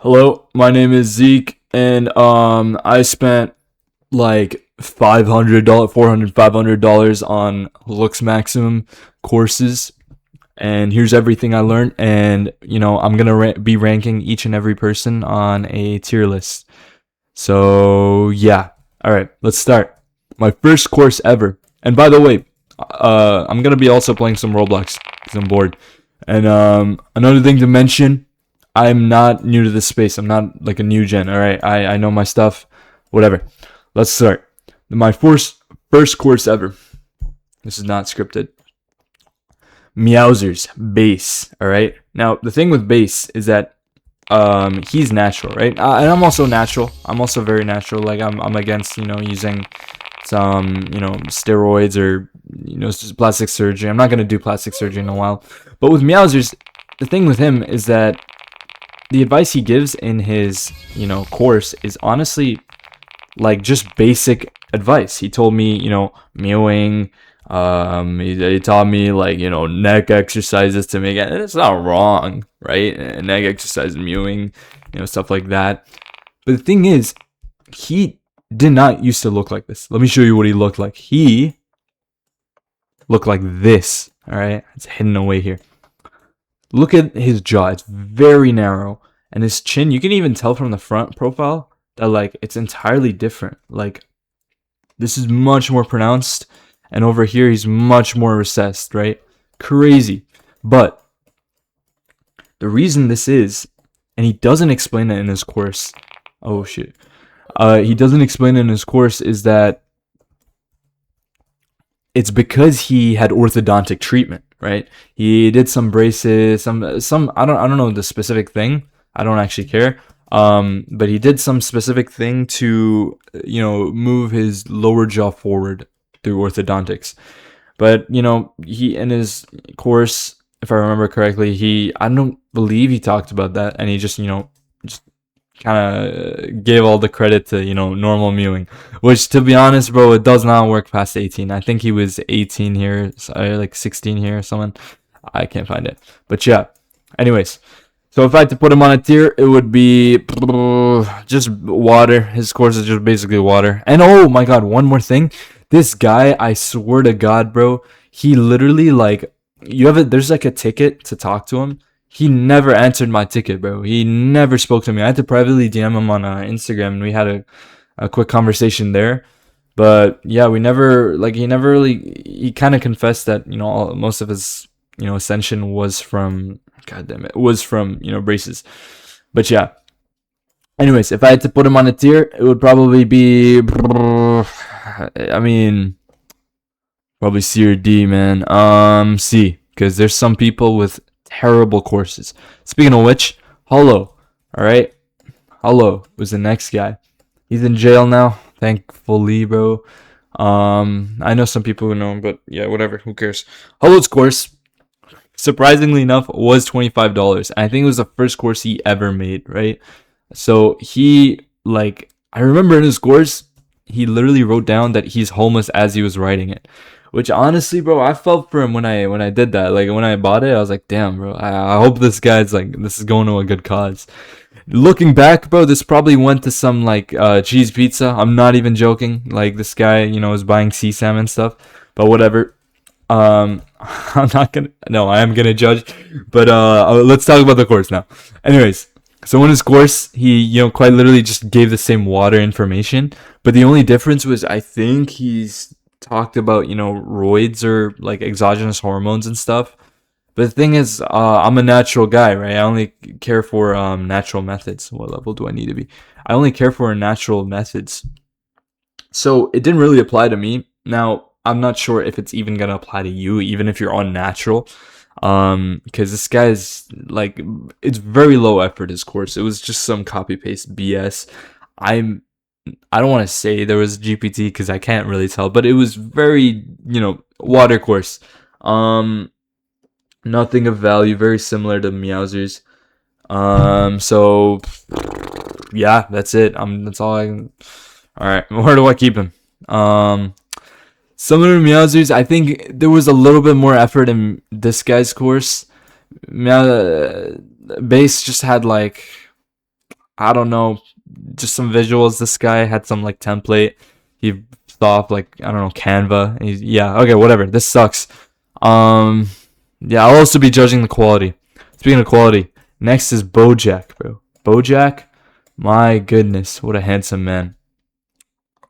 Hello, my name is Zeke, and I spent like $500, $400, $500 on looksmaxxing courses, and here's everything I learned. And I'm gonna be ranking each and every person on a tier list. So yeah, all right, let's start. My first course ever, and by the way, I'm gonna be also playing some Roblox because I'm bored. And another thing to mention. I'm not new to this space. I'm not like a new gen. All right, I know my stuff. Whatever. Let's start. My first course ever. This is not scripted. Meowzers base. All right. Now the thing with base is that he's natural, right? And I'm also natural. I'm also very natural. Like I'm against using some steroids or plastic surgery. I'm not gonna do plastic surgery in a while. But with Meowzers, the thing with him is that the advice he gives in his course is honestly like just basic advice. He told me mewing. He taught me like neck exercises to make it. And it's not wrong, right? Neck exercise, mewing, stuff like that. But the thing is, he did not used to look like this. Let me show you what he looked like. He looked like this. All right, it's hidden away here. Look at his jaw. It's very narrow. And his chin, you can even tell from the front profile that like it's entirely different. Like this is much more pronounced. And over here, he's much more recessed, right? Crazy. But the reason this is, and he doesn't explain it in his course. Oh, shit. He doesn't explain it in his course is that it's because he had orthodontic treatment. Right, he did some braces, some I don't know the specific thing. I don't actually care. But he did some specific thing to move his lower jaw forward through orthodontics. But he in his course, if I remember correctly, I don't believe he talked about that, and he just just kind of gave all the credit to normal mewing, which to be honest, bro, it does not work past 18. I think he was 18 here, like 16 here or something. I can't find it, but yeah. Anyways, so if I had to put him on a tier, it would be just water. His course is just basically water. And oh my god, one more thing. This guy, I swear to god, bro, he literally like there's like a ticket to talk to him. He never answered my ticket, bro. He never spoke to me. I had to privately DM him on Instagram, and we had a quick conversation there. But yeah, he never really. He kind of confessed that most of his ascension was from braces. But yeah. Anyways, if I had to put him on a tier, it would probably be. I mean, probably C or D, man. C, because there's some people with terrible courses. Speaking of which, Hollow. Alright? Hollow was the next guy. He's in jail now, thankfully, bro. I know some people who know him, but yeah, whatever, who cares. Hollow's course, surprisingly enough, was $25. I think it was the first course he ever made, right? So he I remember in his course, he literally wrote down that he's homeless as he was writing it. Which honestly, bro, I felt for him when I did that. Like when I bought it, I was like, damn, bro. I hope this guy's this is going to a good cause. Looking back, bro, this probably went to some cheese pizza. I'm not even joking. Like this guy, was buying sea salmon stuff. But whatever. I'm not gonna. No, I am gonna judge. But let's talk about the course now. Anyways, so in his course, he quite literally just gave the same water information. But the only difference was I think he's talked about roids or like exogenous hormones and stuff. But the thing is, I'm a natural guy, right? I only care for natural methods. What level do I need to be? I only care for natural methods, so it didn't really apply to me. Now I'm not sure if it's even gonna apply to you, even if you're on natural, because this guy's it's very low effort. His course, it was just some copy paste BS. I don't want to say there was GPT because I can't really tell, but it was very, water course. Nothing of value, very similar to Meowzers. So yeah, that's it. That's all I can. All right, where do I keep him? Similar to Meowzers, I think there was a little bit more effort in this guy's course. Base just had I don't know, just some visuals. This guy had some like template. He saw off like, I don't know, Canva. Yeah, okay, whatever. This sucks. Um, yeah, I'll also be judging the quality. Speaking of quality, next is Bojack, bro. Bojack, my goodness, what a handsome man.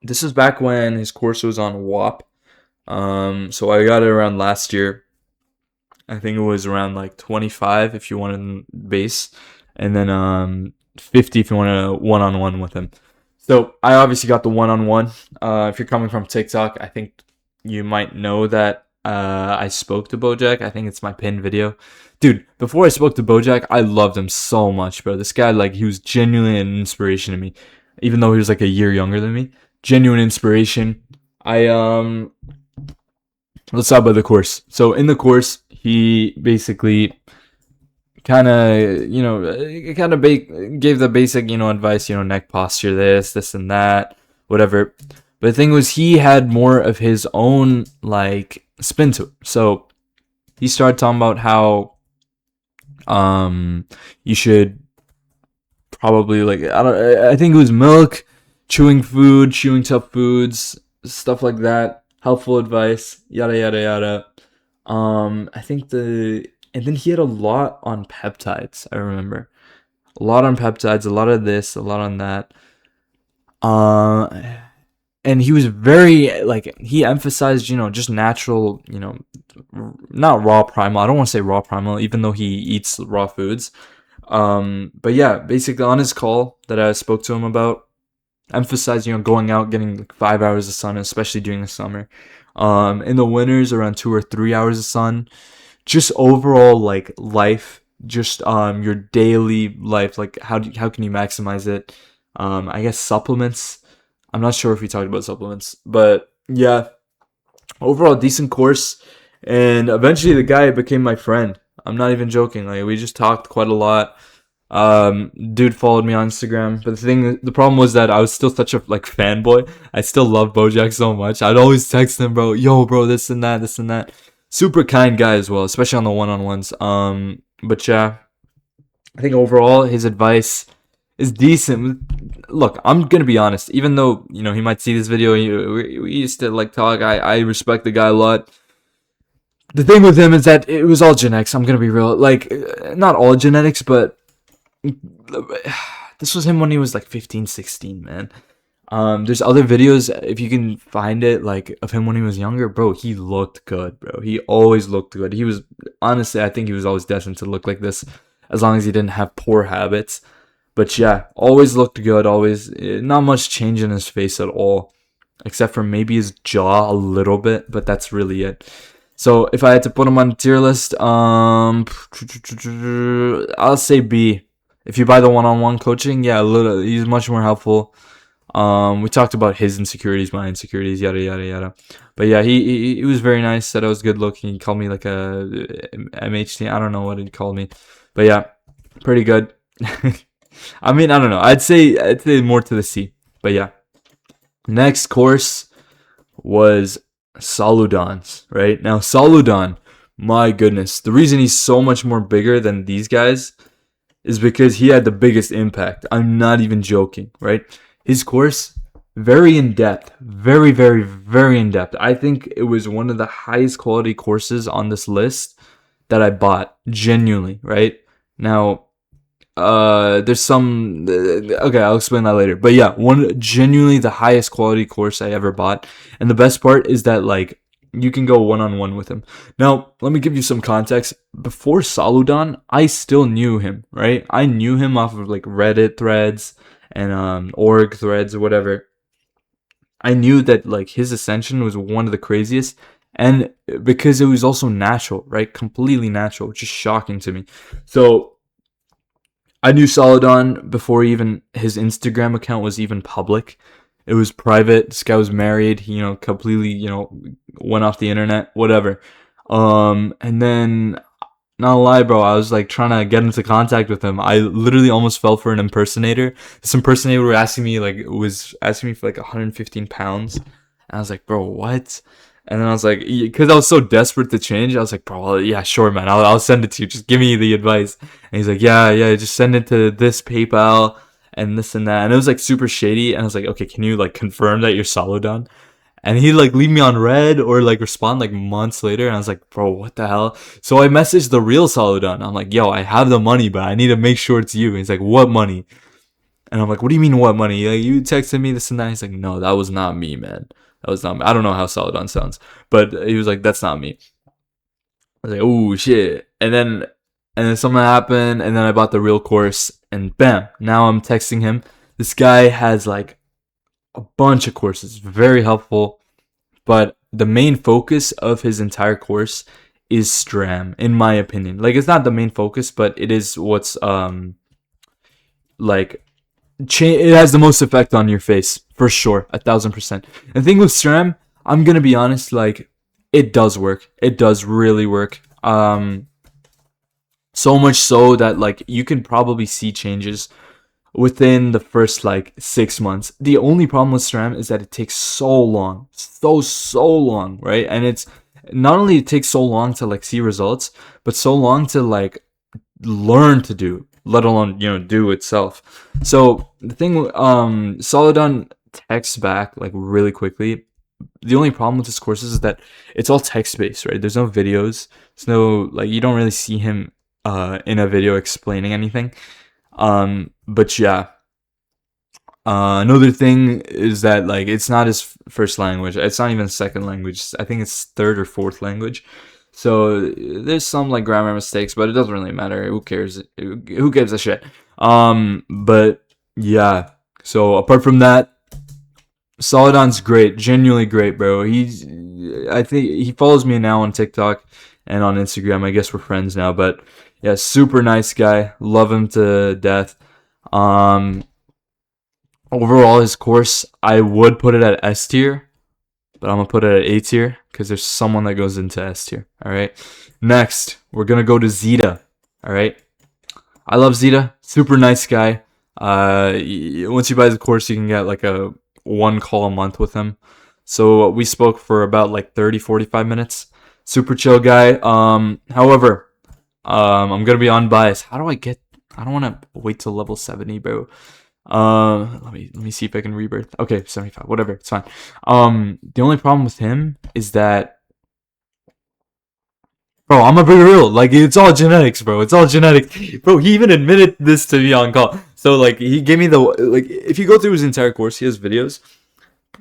This was back when his course was on WAP. So I got it around last year. I think it was around like 25 if you wanted base, and then 50 if you wanted a one-on-one with him. So I obviously got the one-on-one. If you're coming from TikTok, I think you might know that I spoke to Bojack. I think it's my pinned video. Dude, before I spoke to Bojack, I loved him so much, bro. This guy, like, he was genuinely an inspiration to me, even though he was like a year younger than me. Genuine inspiration. Let's talk about the course. So in the course, he basically kind of, gave the basic, advice, neck posture, this and that, whatever. But the thing was, he had more of his own, like, spin to it. So he started talking about how you should probably, like, I think it was milk, chewing tough foods, stuff like that, helpful advice, yada yada yada. I think and then he had a lot on peptides. I remember a lot on peptides, a lot of this, a lot on that. And he was very, like, he emphasized, just natural, not raw primal. I don't want to say raw primal, even though he eats raw foods. But yeah, basically on his call that I spoke to him about, emphasized, going out, getting like 5 hours of sun, especially during the summer. In the winters, around 2 or 3 hours of sun. Just overall, like, life, just your daily life, like how can you maximize it? I guess supplements. I'm not sure if we talked about supplements, but yeah, overall decent course. And eventually the guy became my friend. I'm not even joking. Like, we just talked quite a lot. Dude followed me on Instagram, but the problem was that I was still such a, like, fanboy. I still love Bojack so much. I'd always text him, bro, yo, bro, this and that. Super kind guy as well, especially on the one-on-ones. But yeah, I think overall his advice is decent. Look, I'm gonna be honest. Even though, he might see this video, we used to, like, talk. I respect the guy a lot. The thing with him is that it was all genetics. I'm gonna be real. Like, not all genetics, but this was him when he was like 15, 16, man. There's other videos, if you can find it, like, of him when he was younger, bro. He looked good, bro. He always looked good. He was, honestly, I think he was always destined to look like this, as long as he didn't have poor habits. But yeah, always looked good. Always, not much change in his face at all, except for maybe his jaw a little bit, but that's really it. So if I had to put him on the tier list, I'll say B. If you buy the one-on-one coaching, yeah, he's much more helpful. We talked about his insecurities, my insecurities, yada yada yada. But yeah, he was very nice. Said I was good looking. He called me like a MHT. I don't know what he called me, but yeah, pretty good. I mean, I don't know. I'd say more to the C. But yeah, next course was Solidon's. Right now, Solidon, my goodness, the reason he's so much more bigger than these guys is because he had the biggest impact. I'm not even joking, right? His course, very in-depth. Very, very, very in-depth. I think it was one of the highest quality courses on this list that I bought, genuinely, right? Now, there's some... okay, I'll explain that later. But yeah, genuinely the highest quality course I ever bought. And the best part is that, like, you can go one-on-one with him. Now, let me give you some context. Before Solidon, I still knew him, right? I knew him off of, like, Reddit threads and org threads or whatever. I knew that, like, his ascension was one of the craziest, and because it was also natural, right? Completely natural, which is shocking to me. So I knew Solidon before even his Instagram account was even public. It was private. This guy was married. He, completely, went off the internet, whatever. And then, not a lie, bro, I was, like, trying to get into contact with him. I literally almost fell for an impersonator. This impersonator was asking me for, like, 115 pounds. And I was like, bro, what? And then I was like, because I was so desperate to change, I was like, bro, yeah, sure, man, I'll send it to you. Just give me the advice. And he's like, yeah, just send it to this PayPal. and this and that, and it was like super shady. And I was like, okay, can you like confirm that you're Solidon? And he like leave me on red or like respond like months later, and I was like, bro, what the hell? So I messaged the real Solidon. I'm like, yo, I have the money, but I need to make sure it's you. And he's like, what money? And I'm like, what do you mean what money? Like, you texted me this and that. He's like, no, that was not me, man. That was not me. I don't know how Solidon sounds, but he was like, that's not me. I was like, oh shit. And then something happened, and then I bought the real course, and bam, now I'm texting him. This guy has like a bunch of courses, very helpful, but the main focus of his entire course is Stram, in my opinion. Like, it's not the main focus, but it is what's like it has the most effect on your face, for sure, 1,000%. And the thing with Stram, I'm gonna be honest, like, it does work. It does really work. So much so that like you can probably see changes within the first like 6 months. The only problem with Stram is that it takes so long, so long, right? And it's not only it takes so long to like see results, but so long to like learn to do, let alone do itself. So the thing, Solidon texts back like really quickly. The only problem with this course is that it's all text based, right? There's no videos. There's no like you don't really see him in a video explaining anything. But yeah. Another thing is that like it's not his first language. It's not even second language. I think it's third or fourth language. So there's some like grammar mistakes, but it doesn't really matter. Who cares? Who gives a shit? But yeah. So apart from that, Solidon's great, genuinely great, bro. I think he follows me now on TikTok and on Instagram. I guess we're friends now, but yeah, super nice guy. Love him to death. Overall, his course, I would put it at S tier, but I'm gonna put it at A tier because there's someone that goes into S tier. All right. Next, we're gonna go to Zeta. All right. I love Zeta. Super nice guy. Once you buy the course, you can get like a 1 call a month with him. So we spoke for about like 30-45 minutes. Super chill guy. However, I'm gonna be unbiased. How do I get? I don't want to wait till level 70, bro. Let me see if I can rebirth. Okay, 75. Whatever, it's fine. The only problem with him is that, bro, I'm gonna be real. Like, it's all genetics, bro. It's all genetic, bro. He even admitted this to me on call. So like, he gave me the like. If you go through his entire course, he has videos.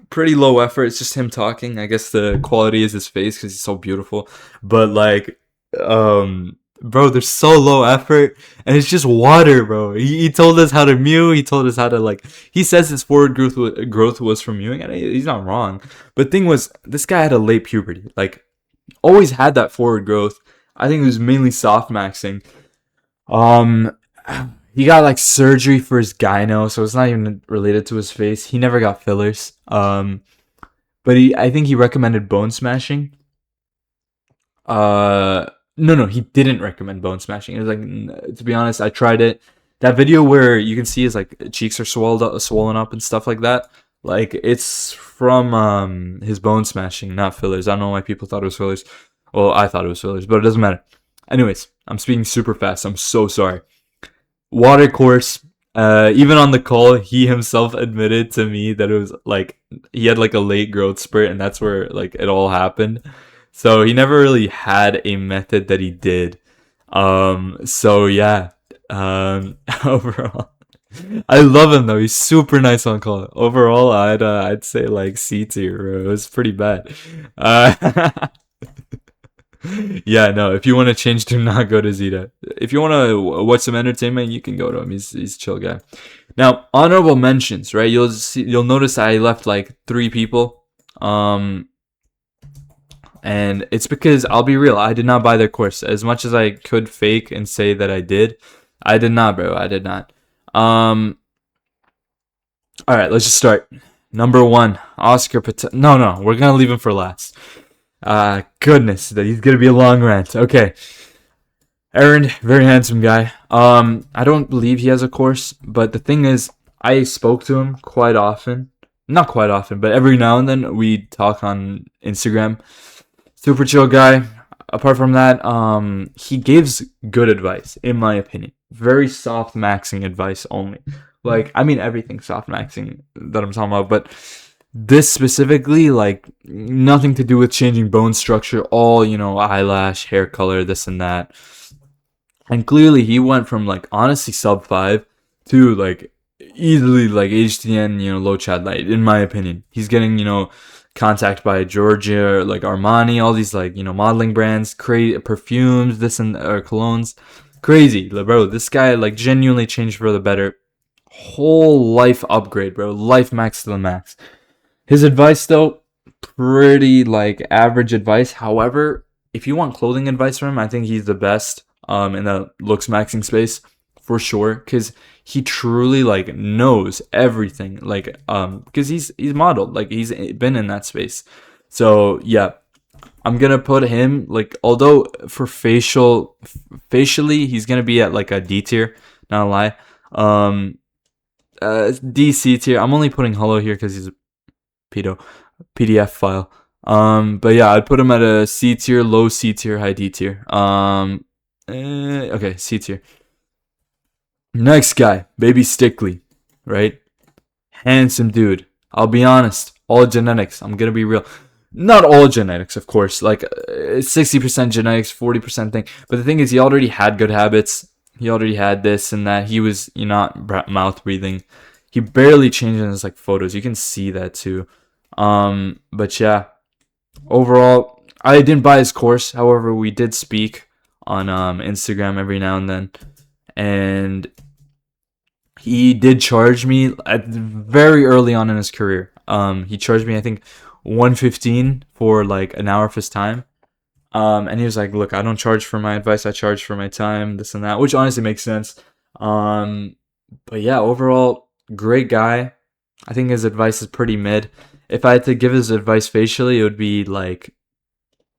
Pretty low effort. It's just him talking. I guess the quality is his face because he's so beautiful. But like, bro, they're so low effort, and it's just water, bro. He told us how to mew. He told us how to like. He says his forward growth was from mewing, and he's not wrong. But thing was, this guy had a late puberty. Like, always had that forward growth. I think it was mainly soft maxing. He got like surgery for his gyno, so it's not even related to his face. He never got fillers. But I think he recommended bone smashing. No, he didn't recommend bone smashing. It was like, to be honest, I tried it. That video where you can see his like cheeks are swollen up and stuff like that. Like, it's from his bone smashing, not fillers. I don't know why people thought it was fillers. Well, I thought it was fillers, but it doesn't matter. Anyways, I'm speaking super fast. I'm so sorry. Water course. Even on the call, he himself admitted to me that it was like he had like a late growth spurt, and that's where like it all happened. So he never really had a method that he did. So yeah. Overall, I love him though. He's super nice on call. Overall, I'd say like C tier, bro. It was pretty bad. Yeah, no. If you want to change, do not go to Zeta. If you want to watch some entertainment, you can go to him. He's a chill guy. Now, honorable mentions, right? You'll notice I left like 3 people. And it's because, I'll be real, I did not buy their course. As much as I could fake and say that I did not, bro. I did not. All right, let's just start. Number 1, Oscar Patel. No, we're gonna leave him for last. Goodness, he's gonna be a long rant. Okay. Aaron, very handsome guy. I don't believe he has a course, but the thing is, I spoke to him quite often. Not quite often, but every now and then we talk on Instagram. Super chill guy. Apart from that, he gives good advice, in my opinion. Very soft maxing advice only. Like, I mean, everything soft maxing that I'm talking about, but this specifically, like, nothing to do with changing bone structure, all, eyelash, hair color, this and that. And clearly he went from, like, honestly sub 5 to, like, easily, like, HTN, low Chad light, in my opinion. He's getting, contact by Georgia, like Armani, all these, like, modeling brands, perfumes, this and, or colognes. Crazy, bro. This guy, like, genuinely changed for the better. Whole life upgrade, bro. Life max to the max. His advice, though, pretty, like, average advice. However, if you want clothing advice from him, I think he's the best in the looks maxing space for sure, because he truly, like, knows everything, like, because he's modeled, like, he's been in that space. So yeah, I'm gonna put him, like, although for facially he's gonna be at, like, a D tier, not a lie. DC tier. I'm only putting Hello here because he's a PDF file. But yeah, I'd put him at a C tier, low C tier, high D tier. Okay, C tier. Next guy, Baby Stickley, right? Handsome dude. I'll be honest, all genetics. I'm gonna be real. Not all genetics, of course. Like 60% genetics, 40% thing. But the thing is, he already had good habits. He already had this and that. He was, not mouth breathing. He barely changed in his, like, photos. You can see that too. But yeah, overall, I didn't buy his course. However, we did speak on Instagram every now and then, and he did charge me at very early on in his career. He charged me, I think, $115 for, like, an hour of his time. And he was like, look, I don't charge for my advice, I charge for my time, this and that, which honestly makes sense. But yeah, overall, great guy. I think his advice is pretty mid. If I had to give his advice facially, it would be, like,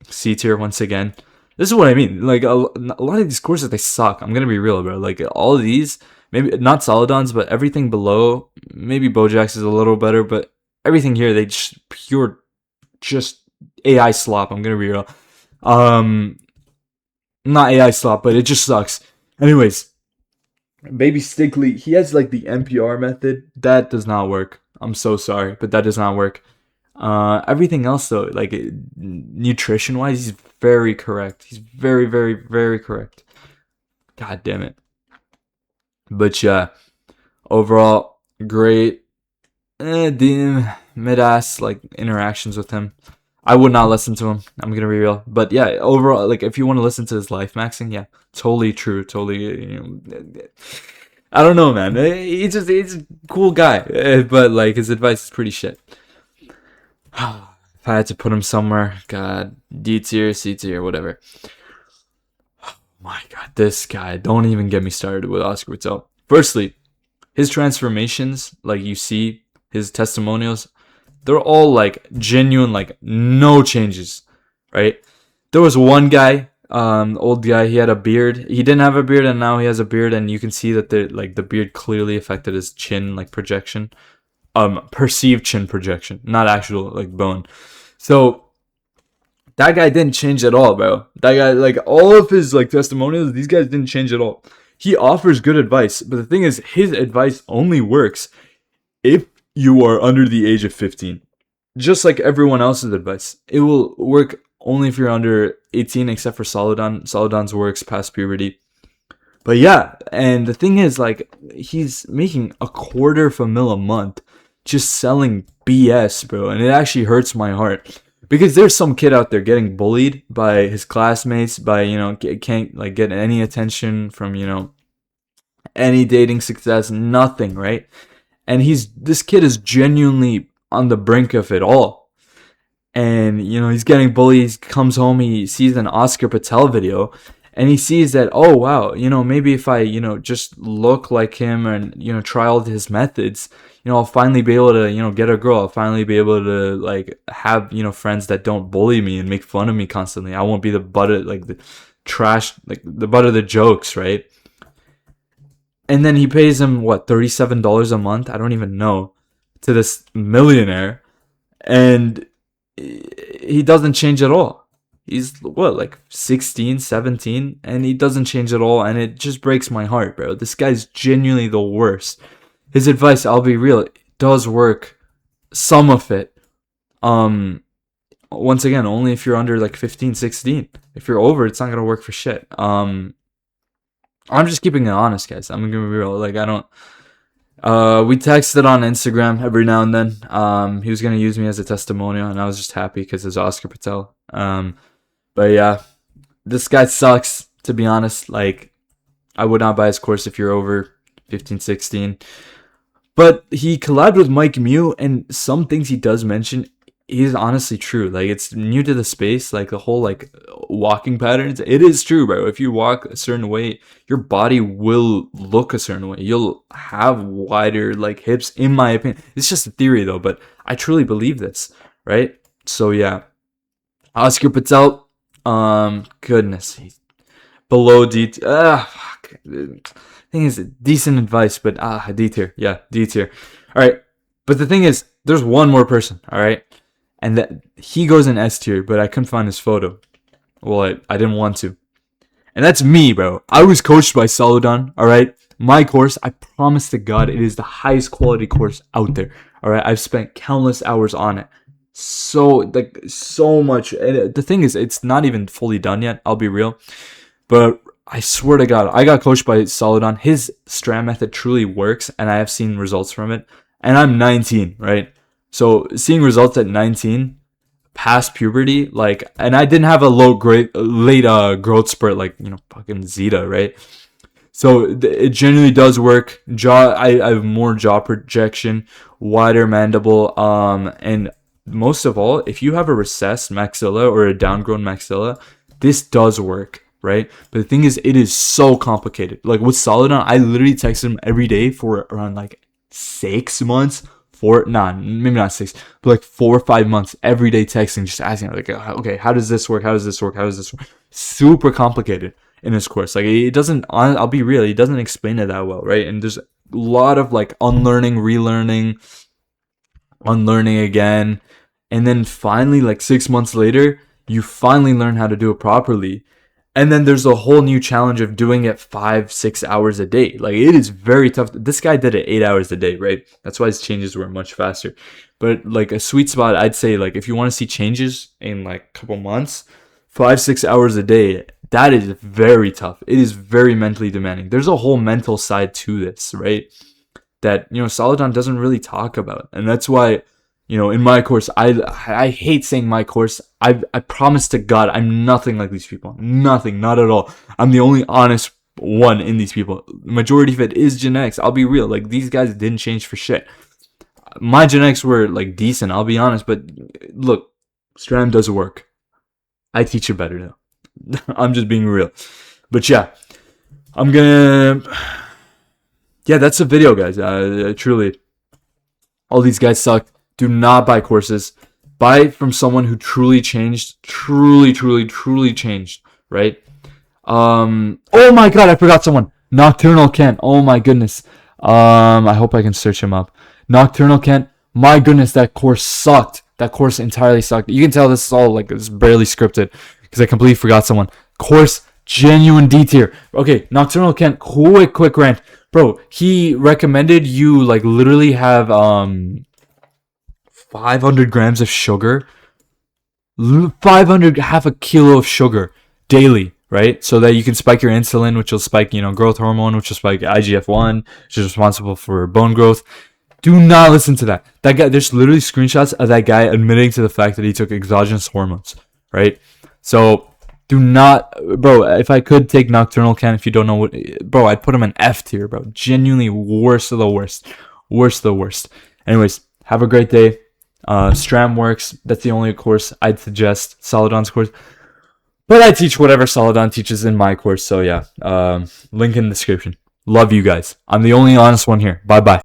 C tier once again. This is what I mean. Like, a lot of these courses, they suck. I'm gonna be real, bro. Like, all of these, maybe not Solidon's, but everything below, maybe Bojack's is a little better, but everything here, they just just AI slop. I'm gonna be real. Not AI slop, but it just sucks. Anyways, Baby Stickley, he has, like, the NPR method. That does not work. I'm so sorry, but that does not work. Everything else, though, like, nutrition wise, he's very correct. He's very, very, very correct. God damn it. But yeah, overall, great. Mid ass, like, interactions with him. I would not listen to him. I'm gonna be real. But yeah, overall, like, if you want to listen to his life maxing, yeah, totally true. Totally, I don't know, man. He's a cool guy, but, like, his advice is pretty shit. If I had to put him somewhere, God, D tier, C tier, whatever. Oh my God, this guy. Don't even get me started with Oscar Patel. Firstly, his transformations, like, you see, his testimonials, they're all, like, genuine, like, no changes, right? There was one guy, old guy, he had a beard. He didn't have a beard, and now he has a beard, and you can see that the beard clearly affected his chin, like, projection. Perceived chin projection, not actual, like, bone. So that guy didn't change at all, bro. That guy, like, all of his, like, testimonials, these guys didn't change at all. He offers good advice, but the thing is, his advice only works if you are under the age of 15. Just like everyone else's advice. It will work only if you're under 18, except for Solidon. Solidon's works past puberty. But yeah, and the thing is, like, he's making $250,000 a month just selling BS, bro. And it actually hurts my heart. Because there's some kid out there getting bullied by his classmates, by, can't, like, get any attention from, any dating success, nothing, right? And this kid is genuinely on the brink of it all. And, he's getting bullied. He comes home, he sees an Oscar Patel video, and he sees that, oh, wow, maybe if I, just look like him and, try all his methods, I'll finally be able to, get a girl. I'll finally be able to, like, have, friends that don't bully me and make fun of me constantly. I won't be the butt of, like, the trash, like, the butt of the jokes, right? And then he pays him, what, $37 a month? I don't even know. To this millionaire. And he doesn't change at all. He's, what, like 16, 17? And he doesn't change at all. And it just breaks my heart, bro. This guy's genuinely the worst. his advice, I'll be real, it does work. Some of it. Once again, only if you're under like 15, 16. If you're over, it's not gonna work for shit. I'm just keeping it honest, guys. I'm gonna be real. Like, I don't. We texted on Instagram every now and then. He was gonna use me as a testimonial, and I was just happy because it's Oscar Patel. But yeah, this guy sucks. To be honest, like, I would not buy his course if you're over 15, 16. But he collabed with Mike Mew, and some things he does mention is honestly true. Like, it's new to the space, like the whole like walking patterns. It is true, bro. If you walk a certain way, your body will look a certain way. You'll have wider like hips, in my opinion. It's just a theory though, but I truly believe this, right? So yeah, Oscar Patel, goodness, he's below D. Fuck. Thing is, decent advice, but D tier, yeah, D tier. All right, but the thing is, there's one more person, all right, and that he goes in S tier, but I couldn't find his photo. Well, I didn't want to, and that's me, bro. I was coached by Solidon, all right. My course, I promise to God, it is the highest quality course out there. All right, I've spent countless hours on it. So much. And the thing is, it's not even fully done yet. I'll be real, but I swear to God, I got coached by Solidon. His strat method truly works, and I have seen results from it. And I'm 19, right? So seeing results at 19, past puberty, like, and I didn't have a late growth spurt like, you know, fucking Zeta, right? So it genuinely does work. I have more jaw projection, wider mandible, and most of all, if you have a recessed maxilla or a downgrown maxilla, this does work. Right? But the thing is, it is so complicated. Like with Solidon, I literally texted him every day for around like 6 months. Maybe not 6, but like 4 or 5 months every day texting, just asking like, okay, how does this work? How does this work? How does this work? Super complicated in his course. Like, it doesn't, I'll be real, he doesn't explain it that well, right? And there's a lot of like unlearning, relearning, unlearning again. And then finally, like 6 months later, you finally learn how to do it properly. And then there's a whole new challenge of doing it 5-6 hours a day. Like, it is very tough. This guy did it 8 hours a day, right? That's why his changes were much faster. But like a sweet spot, I'd say, like, if you want to see changes in like a couple months, 5-6 hours a day, that is very tough. It is very mentally demanding. There's a whole mental side to this, right? That, you know, Solidon doesn't really talk about. And that's why, you know, in my course, I hate saying my course. I promise to God, I'm nothing like these people. Nothing, not at all. I'm the only honest one in these people. Majority of it is genetics. I'll be real. Like, these guys didn't change for shit. My genetics were like decent, I'll be honest. But look, Stram does work. I teach it better though. I'm just being real. But yeah, yeah, that's the video, guys. Truly, all these guys suck. Do not buy courses. Buy from someone who truly changed. Truly changed. Right? Oh my God, I forgot someone. Nocturnal Kent. Oh my goodness. I hope I can search him up. Nocturnal Kent. My goodness, that course sucked. That course entirely sucked. You can tell this is all like, it's barely scripted because I completely forgot someone. Course, genuine D tier. Okay, Nocturnal Kent. Quick rant, bro. He recommended you like literally have 500 grams of sugar, 500, half a kilo of sugar daily, right? So that you can spike your insulin, which will spike, you know, growth hormone, which will spike IGF-1, which is responsible for bone growth. Do not listen to that. That guy, there's literally screenshots of that guy admitting to the fact that he took exogenous hormones, right? So do not, bro, if I could take Nocturnal Kent, if you don't know what, bro, I'd put him in F tier, bro. Genuinely worst of the worst. Worst of the worst. Anyways, have a great day. Stram works. That's the only course I'd suggest. Solidon's course. But I teach whatever Solidon teaches in my course. So yeah, link in the description. Love you guys. I'm the only honest one here. Bye-bye.